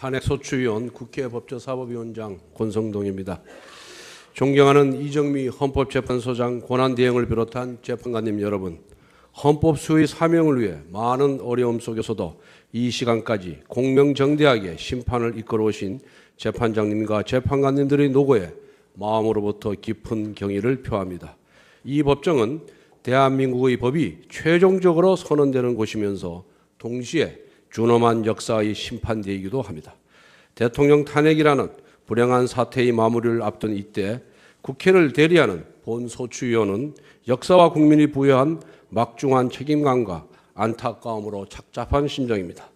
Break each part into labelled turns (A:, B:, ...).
A: 탄핵소추위원 국회 법제사법위원장 권성동입니다. 존경하는 이정미 헌법재판소장 권한대행을 비롯한 재판관님 여러분, 헌법 수의 사명을 위해 많은 어려움 속에서도 이 시간까지 공명정대하게 심판을 이끌어오신 재판장님과 재판관님들의 노고에 마음으로부터 깊은 경의를 표합니다. 이 법정은 대한민국의 법이 최종적으로 선언되는 곳이면서 동시에 준엄한 역사의 심판대이기도 합니다. 대통령 탄핵이라는 불행한 사태의 마무리를 앞둔 이때 국회를 대리하는 본소추위원은 역사와 국민이 부여한 막중한 책임감과 안타까움으로 착잡한 심정입니다.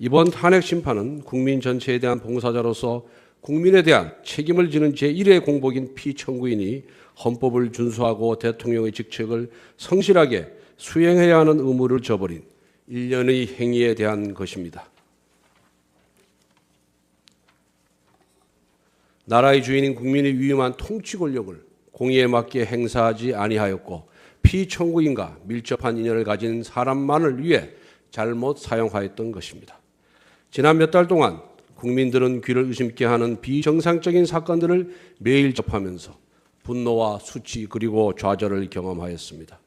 A: 이번 탄핵 심판은 국민 전체에 대한 봉사자로서 국민에 대한 책임을 지는 제1의 공복인 피청구인이 헌법을 준수하고 대통령의 직책을 성실하게 수행해야 하는 의무를 저버린 일련의 행위에 대한 것입니다. 나라의 주인인 국민의 위임한 통치 권력을 공의에 맞게 행사하지 아니하였고 피청구인과 밀접한 인연을 가진 사람만을 위해 잘못 사용하였던 것입니다. 지난 몇 달 동안 국민들은 귀를 의심케 하는 비정상적인 사건들을 매일 접하면서 분노와 수치 그리고 좌절을 경험하였습니다.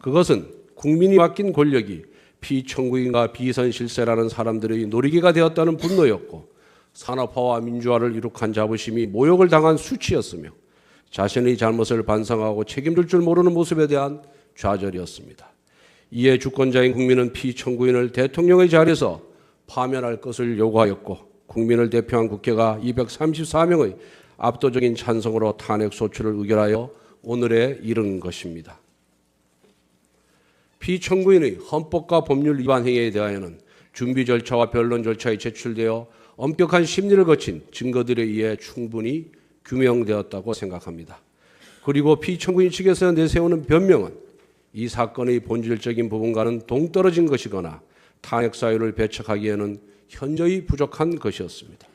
A: 그것은 국민이 맡긴 권력이 피청구인과 비선실세라는 사람들의 놀이개가 되었다는 분노였고 산업화와 민주화를 이룩한 자부심이 모욕을 당한 수치였으며 자신의 잘못을 반성하고 책임질 줄 모르는 모습에 대한 좌절이었습니다. 이에 주권자인 국민은 피청구인을 대통령의 자리에서 파면할 것을 요구하였고 국민을 대표한 국회가 234명의 압도적인 찬성으로 탄핵소추를 의결하여 오늘에 이른 것입니다. 피청구인의 헌법과 법률 위반 행위에 대하여는 준비 절차와 변론 절차에 제출되어 엄격한 심리를 거친 증거들에 의해 충분히 규명되었다고 생각합니다. 그리고 피청구인 측에서 내세우는 변명은 이 사건의 본질적인 부분과는 동떨어진 것이거나 탄핵 사유를 배척하기에는 현저히 부족한 것이었습니다.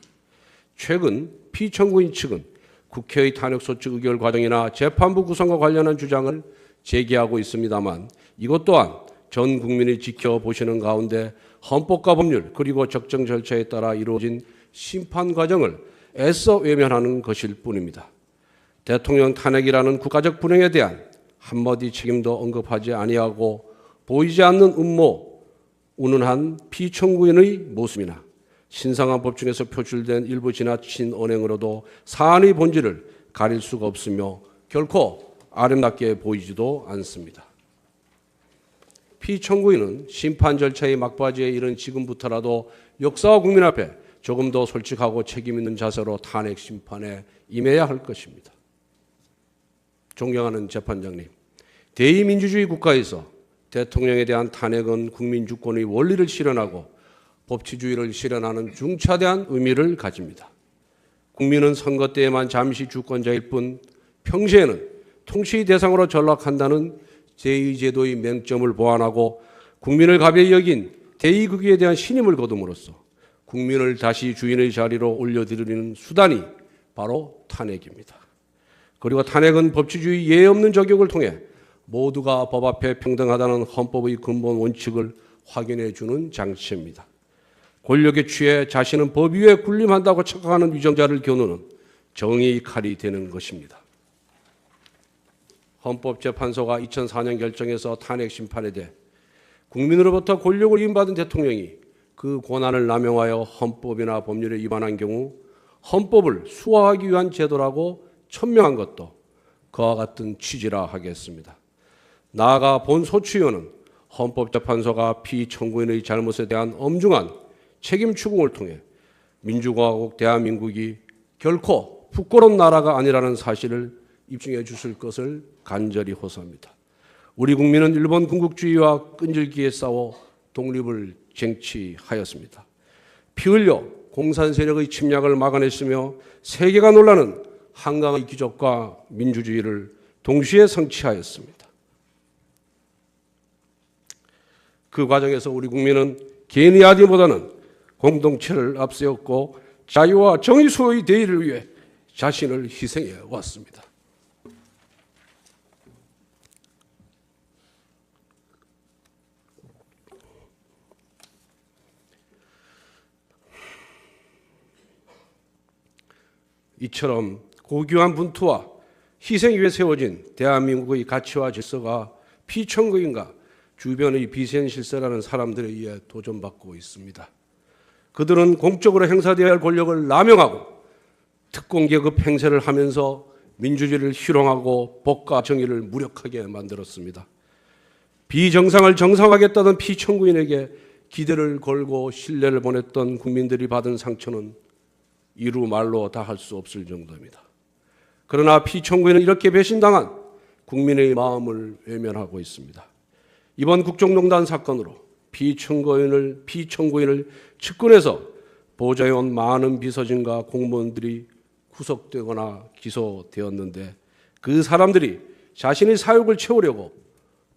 A: 최근 피청구인 측은 국회의 탄핵소추 의결 과정이나 재판부 구성과 관련한 주장을 제기하고 있습니다만 이것 또한 전 국민이 지켜보시는 가운데 헌법과 법률 그리고 적정 절차에 따라 이루어진 심판 과정을 애써 외면하는 것일 뿐입니다. 대통령 탄핵이라는 국가적 불행에 대한 한마디 책임도 언급하지 아니하고 보이지 않는 음모, 운운한 피청구인의 모습이나 신성한 법중에서 표출된 일부 지나친 언행으로도 사안의 본질을 가릴 수가 없으며 결코 아름답게 보이지도 않습니다. 피청구인은 심판 절차의 막바지에 이른 지금부터라도 역사와 국민 앞에 조금 더 솔직하고 책임 있는 자세로 탄핵 심판에 임해야 할 것입니다. 존경하는 재판장님, 대의민주주의 국가에서 대통령에 대한 탄핵은 국민 주권의 원리를 실현하고 법치주의를 실현하는 중차대한 의미를 가집니다. 국민은 선거 때에만 잠시 주권자일 뿐 평시에는 통치의 대상으로 전락한다는 제2제도의 맹점을 보완하고 국민을 가벼이 여긴 대의국위에 대한 신임을 거둠으로써 국민을 다시 주인의 자리로 올려드리는 수단이 바로 탄핵입니다. 그리고 탄핵은 법치주의 예외 없는 적용을 통해 모두가 법 앞에 평등하다는 헌법의 근본 원칙을 확인해 주는 장치입니다. 권력에 취해 자신은 법 위에 군림한다고 착각하는 위정자를 겨누는 정의의 칼이 되는 것입니다. 헌법재판소가 2004년 결정해서 탄핵 심판에 대해 국민으로부터 권력을 위임받은 대통령이 그 권한을 남용하여 헌법이나 법률에 위반한 경우 헌법을 수호하기 위한 제도라고 천명한 것도 그와 같은 취지라 하겠습니다. 나아가 본소추위원은 헌법재판소가 피청구인의 잘못에 대한 엄중한 책임 추궁을 통해 민주공화국 대한민국이 결코 부끄러운 나라가 아니라는 사실을 입증해 주실 것을 간절히 호소합니다. 우리 국민은 일본 군국주의와 끈질기게 싸워 독립을 쟁취하였습니다. 피 흘려 공산 세력의 침략을 막아냈으며 세계가 놀라는 한강의 기적과 민주주의를 동시에 성취하였습니다. 그 과정에서 우리 국민은 개인의 아디보다는 공동체를 앞세웠고 자유와 정의 수호의 대의를 위해 자신을 희생해 왔습니다. 이처럼 고귀한 분투와 희생 위에 세워진 대한민국의 가치와 질서가 피청구인과 주변의 비센실세라는 사람들에 의해 도전받고 있습니다. 그들은 공적으로 행사되어야 할 권력을 남용하고 특공계급 행세를 하면서 민주주의를 희롱하고 법과 정의를 무력하게 만들었습니다. 비정상을 정상화하겠다던 피청구인에게 기대를 걸고 신뢰를 보냈던 국민들이 받은 상처는 이루 말로 다 할 수 없을 정도입니다. 그러나 피청구인은 이렇게 배신당한 국민의 마음을 외면하고 있습니다. 이번 국정농단 사건으로 피청구인을 측근해서 보좌해온 많은 비서진과 공무원들이 구속되거나 기소되었는데 그 사람들이 자신의 사욕을 채우려고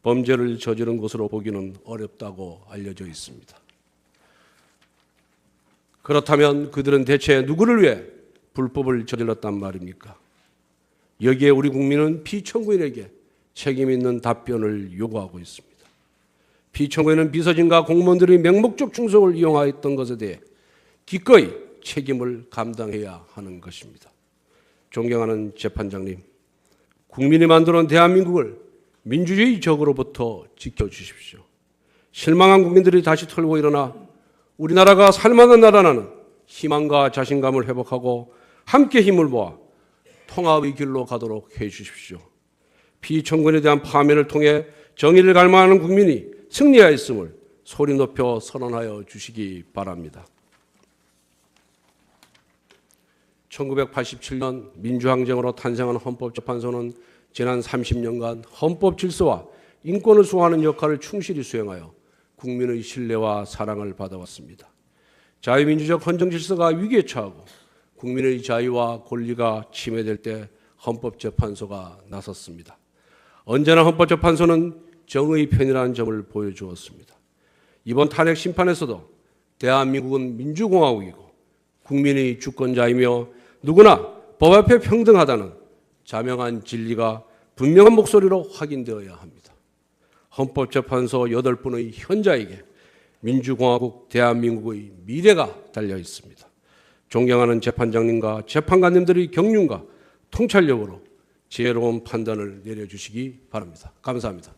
A: 범죄를 저지른 것으로 보기는 어렵다고 알려져 있습니다. 그렇다면 그들은 대체 누구를 위해 불법을 저질렀단 말입니까? 여기에 우리 국민은 피청구인에게 책임 있는 답변을 요구하고 있습니다. 피청구인은 비서진과 공무원들의 맹목적 충성을 이용하였던 것에 대해 기꺼이 책임을 감당해야 하는 것입니다. 존경하는 재판장님, 국민이 만들어온 대한민국을 민주주의 적으로부터 지켜주십시오. 실망한 국민들이 다시 털고 일어나 우리나라가 살만한 나라라는 희망과 자신감을 회복하고 함께 힘을 모아 통합의 길로 가도록 해주십시오. 피청구인에 대한 파면을 통해 정의를 갈망하는 국민이 승리하였음을 소리 높여 선언하여 주시기 바랍니다. 1987년 민주항쟁으로 탄생한 헌법재판소는 지난 30년간 헌법 질서와 인권을 수호하는 역할을 충실히 수행하여 국민의 신뢰와 사랑을 받아왔습니다. 자유민주적 헌정 질서가 위기에 처하고 국민의 자유와 권리가 침해될 때 헌법재판소가 나섰습니다. 언제나 헌법재판소는 정의의 편이라는 점을 보여주었습니다. 이번 탄핵 심판에서도 대한민국은 민주공화국이고 국민의 주권자이며 누구나 법 앞에 평등하다는 자명한 진리가 분명한 목소리로 확인되어야 합니다. 헌법재판소 8분의 현자에게 민주공화국 대한민국의 미래가 달려 있습니다. 존경하는 재판장님과 재판관님들의 경륜과 통찰력으로 지혜로운 판단을 내려주시기 바랍니다. 감사합니다.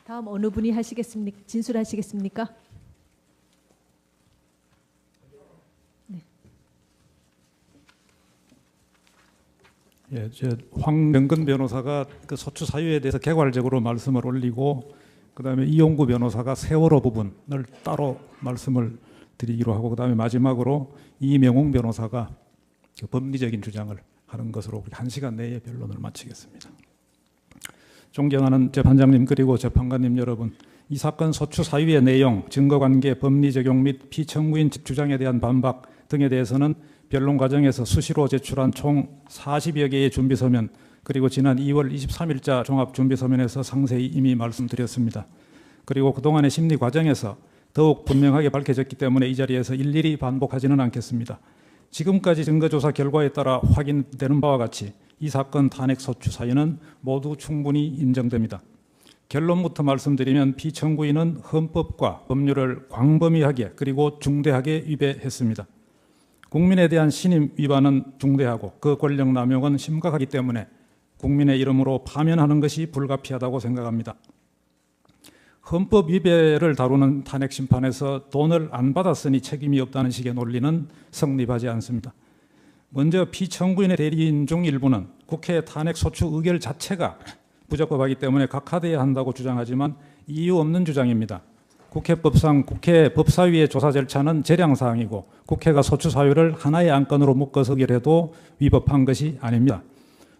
B: 다음 어느 분이 하시겠습니까? 진술하시겠습니까? 네.
C: 예, 황명근 변호사가 그 소추 사유에 대해서 개괄적으로 말씀을 올리고, 그다음에 이용구 변호사가 세월호 부분을 따로 말씀을 드리기로 하고, 그다음에 마지막으로 이명웅 변호사가 그 법리적인 주장을 하는 것으로 1시간 내에 변론을 마치겠습니다. 존경하는 재판장님 그리고 재판관님 여러분, 이 사건 소추 사유의 내용, 증거관계, 법리 적용 및 피청구인 주장에 대한 반박 등에 대해서는 변론 과정에서 수시로 제출한 총 40여 개의 준비서면, 그리고 지난 2월 23일자 종합준비서면에서 상세히 이미 말씀드렸습니다. 그리고 그동안의 심리 과정에서 더욱 분명하게 밝혀졌기 때문에 이 자리에서 일일이 반복하지는 않겠습니다. 지금까지 증거조사 결과에 따라 확인되는 바와 같이 이 사건 탄핵 소추 사유는 모두 충분히 인정됩니다. 결론부터 말씀드리면 피청구인은 헌법과 법률을 광범위하게 그리고 중대하게 위배했습니다. 국민에 대한 신임 위반은 중대하고 그 권력 남용은 심각하기 때문에 국민의 이름으로 파면하는 것이 불가피하다고 생각합니다. 헌법 위배를 다루는 탄핵 심판에서 돈을 안 받았으니 책임이 없다는 식의 논리는 성립하지 않습니다. 먼저 피청구인의 대리인 중 일부는 국회 탄핵 소추 의결 자체가 부적법하기 때문에 각하돼야 한다고 주장하지만 이유 없는 주장입니다. 국회법상 국회 법사위의 조사 절차는 재량사항이고 국회가 소추 사유를 하나의 안건으로 묶어서 의결해도 위법한 것이 아닙니다.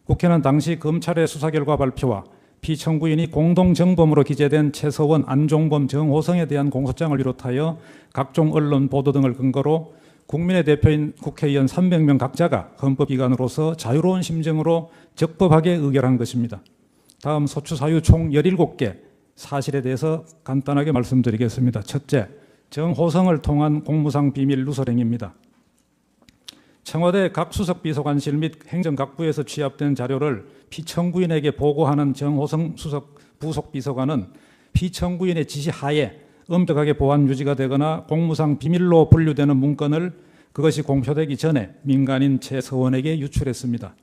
C: 국회는 당시 검찰의 수사 결과 발표와 피청구인이 공동정범으로 기재된 최서원, 안종범, 정호성에 대한 공소장을 비롯하여 각종 언론 보도 등을 근거로 국민의 대표인 국회의원 300명 각자가 헌법기관으로서 자유로운 심정으로 적법하게 의결한 것입니다. 다음 소추 사유 총 17개 사실에 대해서 간단하게 말씀드리겠습니다. 첫째, 정호성을 통한 공무상 비밀 누설행위입니다. 청와대 각 수석 비서관실 및 행정각부에서 취합된 자료를 피청구인에게 보고하는 정호성 수석 부속 비서관은 피청구인의 지시하에 엄격하게 보안 유지가 되거나 공무상 비밀로 분류되는 문건을 그것이 공표되기 전에 민간인 최서원에게 유출했습니다.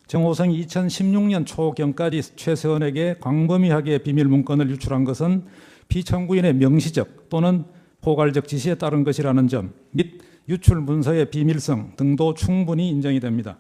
C: 정호성이 2016년 초경까지 최서원에게 광범위하게 비밀 문건을 유출한 것은 피청구인의 명시적 또는 포괄적 지시에 따른 것이라는 점 및 유출 문서의 비밀성 등도 충분히 인정이 됩니다.